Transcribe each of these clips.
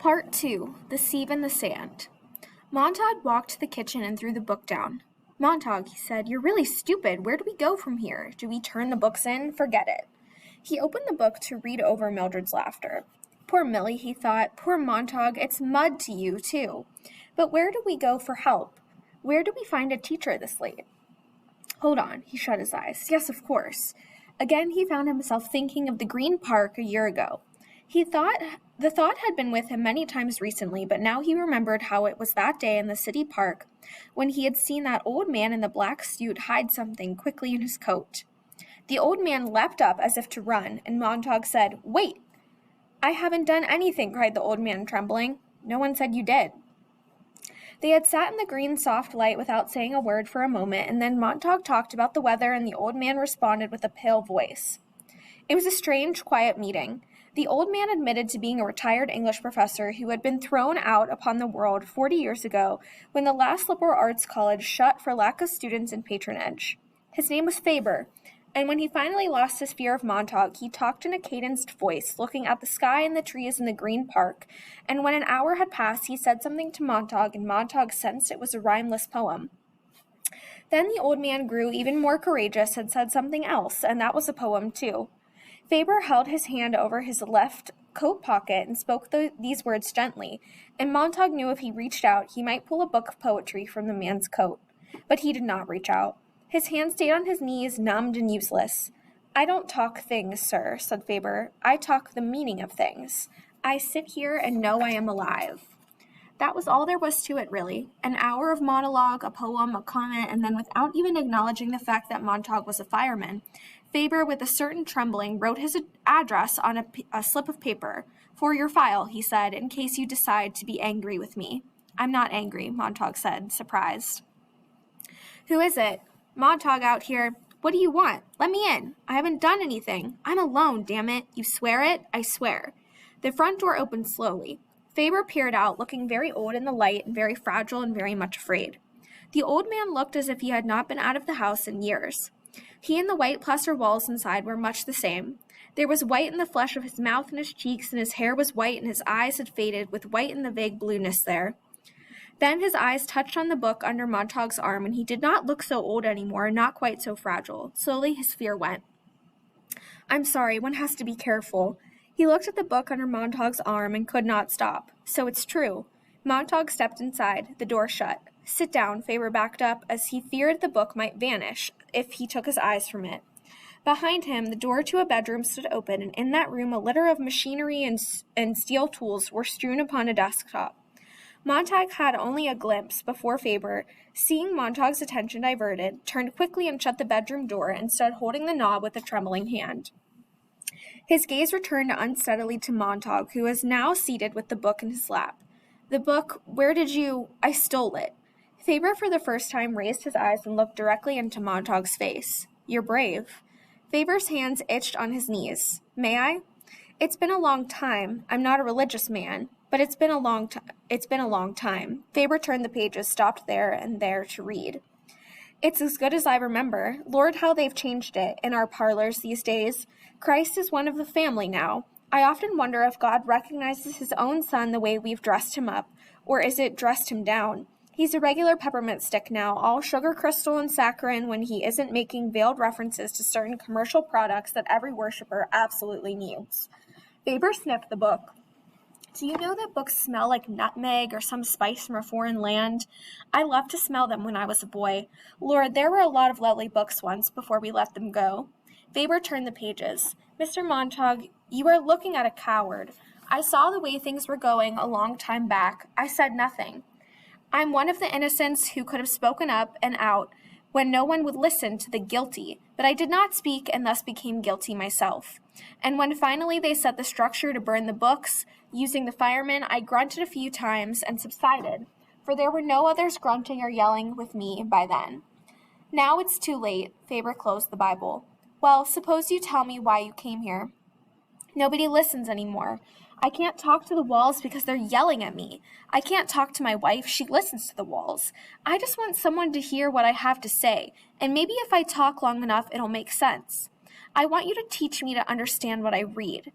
Part 2. The Sieve in the Sand. Montague walked to the kitchen and threw the book down. "Montague," he said, "you're really stupid. Where do we go from here? Do we turn the books in? Forget it." He opened the book to read over Mildred's laughter. Poor Millie, he thought. Poor Montague, it's mud to you, too. But where do we go for help? Where do we find a teacher this late? Hold on, he shut his eyes. Yes, of course. Again he found himself thinking of the Green Park a year ago. The thought had been with him many times recently, but now he remembered how it was that day in the city park when he had seen that old man in the black suit hide something quickly in his coat. The old man leapt up as if to run, and Montague said, "Wait!" "I haven't done anything," cried the old man, trembling. "No one said you did." They had sat in the green soft light without saying a word for a moment, and then Montague talked about the weather, and the old man responded with a pale voice. It was a strange, quiet meeting. The old man admitted to being a retired English professor who had been thrown out upon the world 40 years ago when the last liberal arts college shut for lack of students and patronage. His name was Faber, and when he finally lost his fear of Montague, he talked in a cadenced voice, looking at the sky and the trees in the Green Park, and when an hour had passed, he said something to Montague, and Montague sensed it was a rhymeless poem. Then the old man grew even more courageous and said something else, and that was a poem too. Faber held his hand over his left coat pocket and spoke these words gently, and Montague knew if he reached out, he might pull a book of poetry from the man's coat. But he did not reach out. His hand stayed on his knees, numbed and useless. "I don't talk things, sir," said Faber. "I talk the meaning of things. I sit here and know I am alive." That was all there was to it, really. An hour of monologue, a poem, a comment, and then without even acknowledging the fact that Montague was a fireman, Faber, with a certain trembling, wrote his address on a slip of paper. "For your file," he said, "in case you decide to be angry with me." "I'm not angry," Montague said, surprised. "Who is it?" "Montague out here." "What do you want? Let me in. I haven't done anything. I'm alone, damn it. You swear it?" "I swear." The front door opened slowly. Faber peered out, looking very old in the light and very fragile and very much afraid. The old man looked as if he had not been out of the house in years. He and the white plaster walls inside were much the same. There was white in the flesh of his mouth and his cheeks, and his hair was white, and his eyes had faded, with white in the vague blueness there. Then his eyes touched on the book under Montague's arm, and he did not look so old anymore, not quite so fragile. Slowly his fear went. "I'm sorry, one has to be careful." He looked at the book under Montague's arm and could not stop. "So it's true." Montague stepped inside, the door shut. "Sit down," Faber backed up, as he feared the book might vanish if he took his eyes from it. Behind him, the door to a bedroom stood open, and in that room a litter of machinery and steel tools were strewn upon a desktop. Montague had only a glimpse before Faber, seeing Montague's attention diverted, turned quickly and shut the bedroom door and stood holding the knob with a trembling hand. His gaze returned unsteadily to Montague, who was now seated with the book in his lap. "The book, where did you—" "I stole it." Faber for the first time raised his eyes and looked directly into Montague's face. "You're brave." Faber's hands itched on his knees. "May I?" "It's been a long time. I'm not a religious man, but it's been a long time. Faber turned the pages, stopped there and there to read. "It's as good as I remember. Lord, how they've changed it in our parlors these days. Christ is one of the family now. I often wonder if God recognizes his own son the way we've dressed him up, or is it dressed him down? He's a regular peppermint stick now, all sugar crystal and saccharin when he isn't making veiled references to certain commercial products that every worshiper absolutely needs." Faber sniffed the book. "Do you know that books smell like nutmeg or some spice from a foreign land? I loved to smell them when I was a boy. Lord, there were a lot of lovely books once before we let them go." Faber turned the pages. "Mr. Montague, you are looking at a coward. I saw the way things were going a long time back. I said nothing. I'm one of the innocents who could have spoken up and out when no one would listen to the guilty, but I did not speak and thus became guilty myself. And when finally they set the structure to burn the books, using the firemen, I grunted a few times and subsided, for there were no others grunting or yelling with me by then. Now it's too late." Faber closed the Bible. "Well, suppose you tell me why you came here." "Nobody listens anymore. I can't talk to the walls because they're yelling at me. I can't talk to my wife. She listens to the walls. I just want someone to hear what I have to say, and maybe if I talk long enough, it'll make sense. I want you to teach me to understand what I read."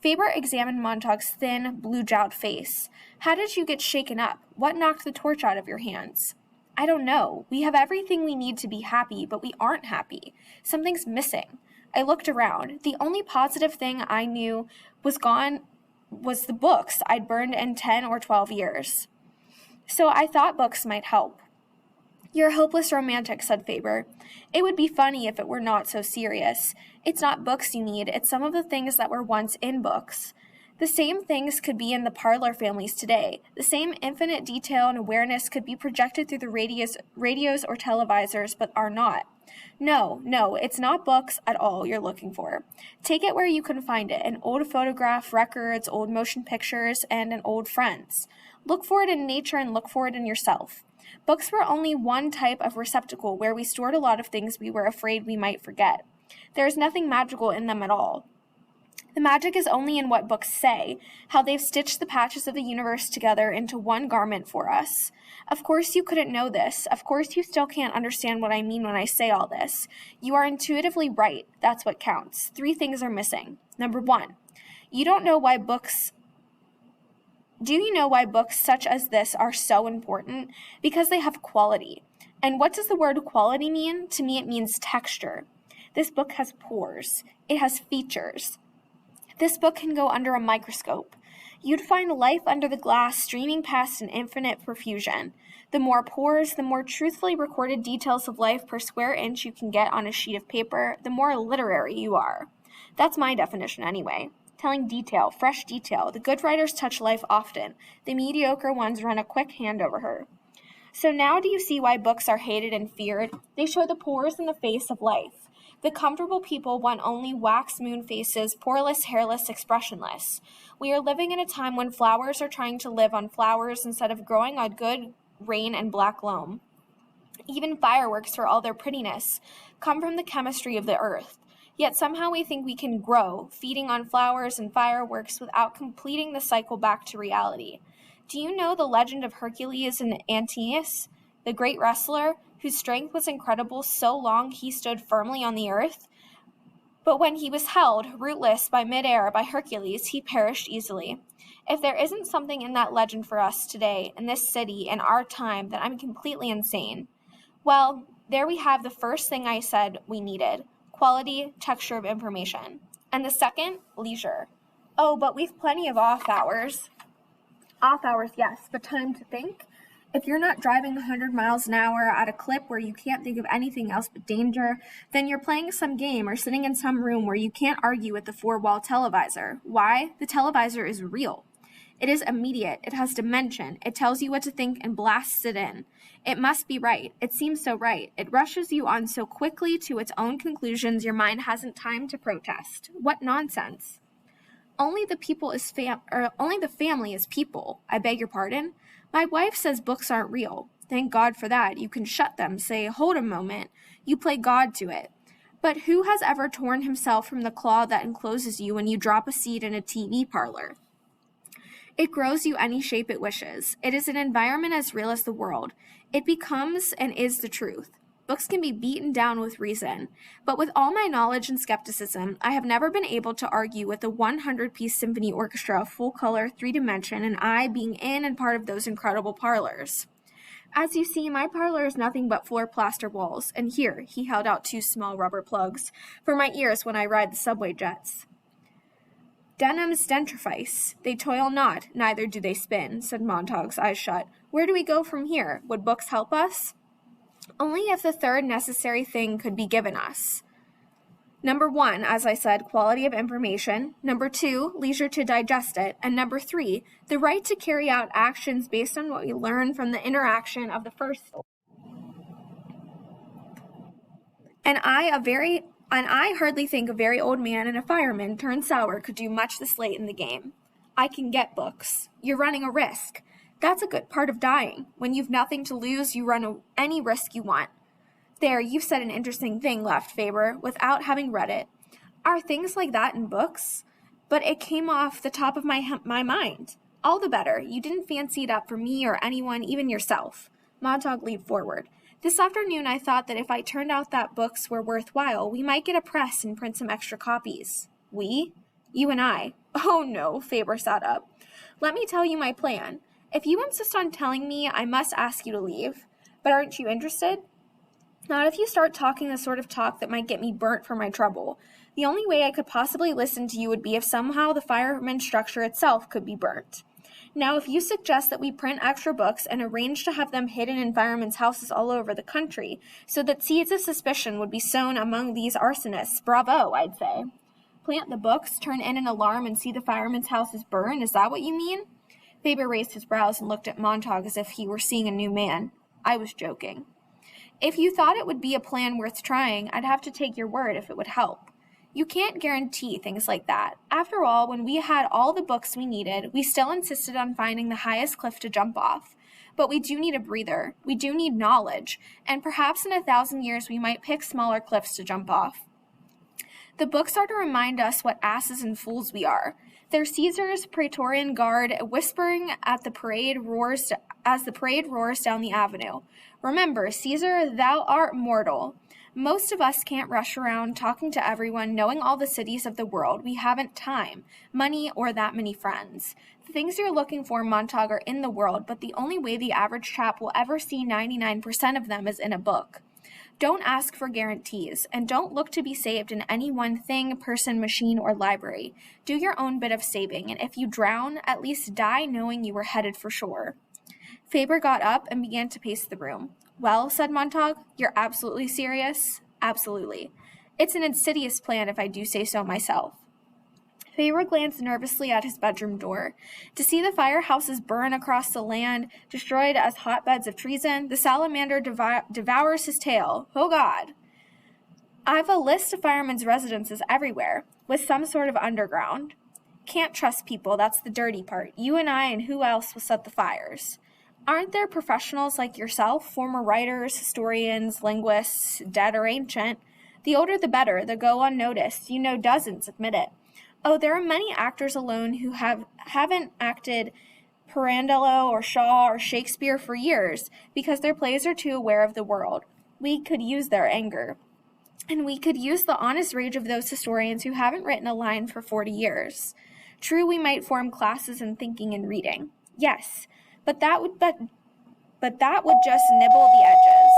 Faber examined Montauk's thin, blue-jowled face. How did you get shaken up? What knocked the torch out of your hands? I don't know. We have everything we need to be happy, but we aren't happy. Something's missing. I looked around. The only positive thing I knew was gone was the books I'd burned in 10 or 12 years. So I thought books might help. You're a hopeless romantic, said Faber. It would be funny if it were not so serious. It's not books you need, it's some of the things that were once in books. The same things could be in the parlor families today. The same infinite detail and awareness could be projected through the radios or televisors, but are not. No, it's not books at all you're looking for. Take it where you can find it, in old photograph records, old motion pictures, and in old friends. Look for it in nature and look for it in yourself. Books were only one type of receptacle where we stored a lot of things we were afraid we might forget. There is nothing magical in them at all. The magic is only in what books say, how they've stitched the patches of the universe together into one garment for us. Of course you couldn't know this. Of course you still can't understand what I mean when I say all this. You are intuitively right. That's what counts. 3 things are missing. Number 1, do you know why books such as this are so important? Because they have quality. And what does the word quality mean? To me, it means texture. This book has pores. It has features. This book can go under a microscope. You'd find life under the glass streaming past an infinite profusion. The more pores, the more truthfully recorded details of life per square inch you can get on a sheet of paper, the more literary you are. That's my definition anyway. Telling detail, fresh detail. The good writers touch life often. The mediocre ones run a quick hand over her. So now do you see why books are hated and feared? They show the pores in the face of life. The comfortable people want only wax moon faces, poreless, hairless, expressionless. We are living in a time when flowers are trying to live on flowers instead of growing on good rain and black loam. Even fireworks, for all their prettiness, come from the chemistry of the earth. Yet somehow we think we can grow, feeding on flowers and fireworks without completing the cycle back to reality. Do you know the legend of Hercules and Antaeus, the great wrestler, whose strength was incredible so long he stood firmly on the earth? But when he was held, rootless by midair by Hercules, he perished easily. If there isn't something in that legend for us today, in this city, in our time, then I'm completely insane. Well, there we have the first thing I said we needed. Quality, texture of information. And the second, leisure. Oh, but we've plenty of off hours. Off hours, yes, but time to think? If you're not driving 100 miles an hour at a clip where you can't think of anything else but danger, then you're playing some game or sitting in some room where you can't argue with the 4-wall televisor. Why? The televisor is real. It is immediate. It has dimension. It tells you what to think and blasts it in. It must be right. It seems so right. It rushes you on so quickly to its own conclusions your mind hasn't time to protest. What nonsense. Only the family is people. I beg your pardon? My wife says books aren't real. Thank God for that. You can shut them, say, hold a moment. You play God to it. But who has ever torn himself from the claw that encloses you when you drop a seed in a TV parlor? It grows you any shape it wishes. It is an environment as real as the world. It becomes and is the truth. Books can be beaten down with reason, but with all my knowledge and skepticism, I have never been able to argue with a 100-piece symphony orchestra of full color, 3-dimension, and I being in and part of those incredible parlors. As you see, my parlor is nothing but floor plaster walls, and here, he held out 2 small rubber plugs, for my ears when I ride the subway jets. Denham's dentrifice. They toil not, neither do they spin, said Montauk's eyes shut. Where do we go from here? Would books help us? Only if the third necessary thing could be given us. Number 1, as I said, quality of information. Number 2, leisure to digest it. And number 3, the right to carry out actions based on what we learn from the interaction of the first. And I hardly think a very old man and a fireman turned sour could do much this late in the game. I can get books. You're running a risk. That's a good part of dying. When you've nothing to lose, you run any risk you want. There, you've said an interesting thing, laughed Faber, without having read it. Are things like that in books? But it came off the top of my mind. All the better. You didn't fancy it up for me or anyone, even yourself. Montauk leaned forward. This afternoon I thought that if I turned out that books were worthwhile, we might get a press and print some extra copies. We? You and I. Oh no, Faber sat up. Let me tell you my plan. If you insist on telling me, I must ask you to leave. But aren't you interested? Not if you start talking the sort of talk that might get me burnt for my trouble. The only way I could possibly listen to you would be if somehow the fireman structure itself could be burnt. Now, if you suggest that we print extra books and arrange to have them hidden in firemen's houses all over the country, so that seeds of suspicion would be sown among these arsonists, bravo, I'd say. Plant the books, turn in an alarm, and see the firemen's houses burn? Is that what you mean? Faber raised his brows and looked at Montague as if he were seeing a new man. I was joking. If you thought it would be a plan worth trying, I'd have to take your word if it would help. You can't guarantee things like that. After all, when we had all the books we needed, we still insisted on finding the highest cliff to jump off. But we do need a breather. We do need knowledge. And perhaps in 1,000 years we might pick smaller cliffs to jump off. The books are to remind us what asses and fools we are. They're Caesar's Praetorian Guard whispering at the parade roars as the parade roars down the avenue. Remember, Caesar, thou art mortal. Most of us can't rush around talking to everyone, knowing all the cities of the world. We haven't time, money, or that many friends. The things you're looking for, Montague, are in the world, but the only way the average chap will ever see 99% of them is in a book. Don't ask for guarantees, and don't look to be saved in any one thing, person, machine, or library. Do your own bit of saving, and if you drown, at least die knowing you were headed for shore. Faber got up and began to pace the room. Well, said Montague, you're absolutely serious? Absolutely. It's an insidious plan if I do say so myself. Faber glanced nervously at his bedroom door. To see the firehouses burn across the land, destroyed as hotbeds of treason, the salamander devours his tail. Oh, God. I've a list of firemen's residences everywhere, with some sort of underground. Can't trust people, that's the dirty part. You and I and who else will set the fires? Aren't there professionals like yourself, former writers, historians, linguists, dead or ancient? The older the better, the go unnoticed. You know dozens, admit it. Oh, there are many actors alone who haven't acted Pirandello or Shaw or Shakespeare for years because their plays are too aware of the world. We could use their anger. And we could use the honest rage of those historians who haven't written a line for 40 years. True, we might form classes in thinking and reading. Yes. But that would just nibble the edges.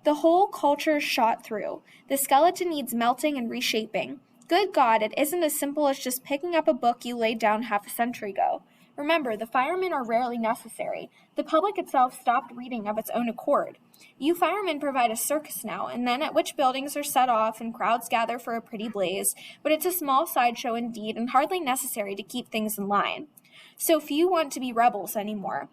The whole culture shot through. The skeleton needs melting and reshaping. Good God, it isn't as simple as just picking up a book you laid down half a century ago. Remember, the firemen are rarely necessary. The public itself stopped reading of its own accord. You firemen provide a circus now, and then at which buildings are set off and crowds gather for a pretty blaze, but it's a small sideshow indeed and hardly necessary to keep things in line. So few want to be rebels anymore.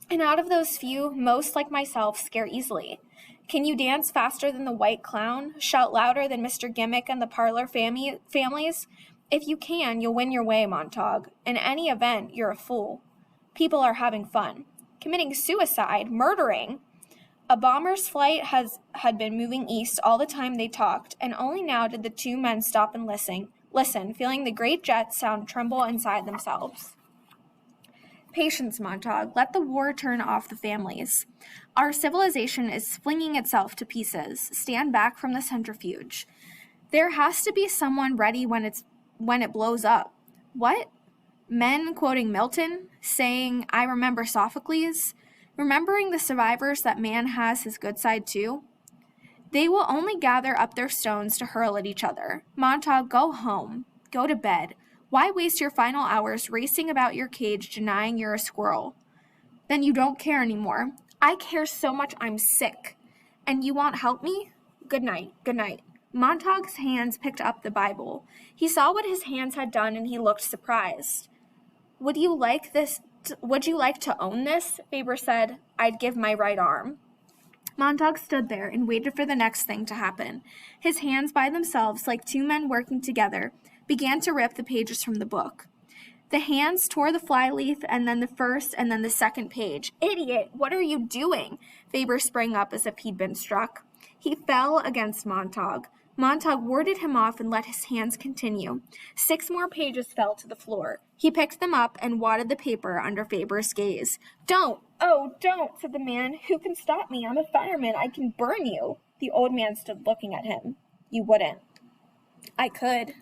And out of those few, most, like myself, scare easily. Can you dance faster than the white clown? Shout louder than Mr. Gimmick and the parlor families? If you can, you'll win your way, Montague. In any event, you're a fool. People are having fun. Committing suicide, murdering. A bomber's flight had been moving east all the time they talked, and only now did the two men stop and listen, feeling the great jet sound tremble inside themselves. Patience, Montague. Let the war turn off the families. Our civilization is flinging itself to pieces. Stand back from the centrifuge. There has to be someone ready when it blows up. What? Men quoting Milton, saying, I remember Sophocles, remembering the survivors that man has his good side too? They will only gather up their stones to hurl at each other. Montague, go home. Go to bed. Why waste your final hours racing about your cage denying you're a squirrel? Then you don't care anymore. I care so much I'm sick. And you won't help me? Good night, good night. Montague's hands picked up the Bible. He saw what his hands had done and he looked surprised. Would you like to own this? Faber said. I'd give my right arm. Montague stood there and waited for the next thing to happen. His hands by themselves, like two men working together, began to rip the pages from the book. The hands tore the flyleaf and then the first and then the second page. Idiot, what are you doing? Faber sprang up as if he'd been struck. He fell against Montague. Montague warded him off and let his hands continue. 6 more pages fell to the floor. He picked them up and wadded the paper under Faber's gaze. Don't! Oh, don't, said the man. Who can stop me? I'm a fireman. I can burn you. The old man stood looking at him. You wouldn't. I could.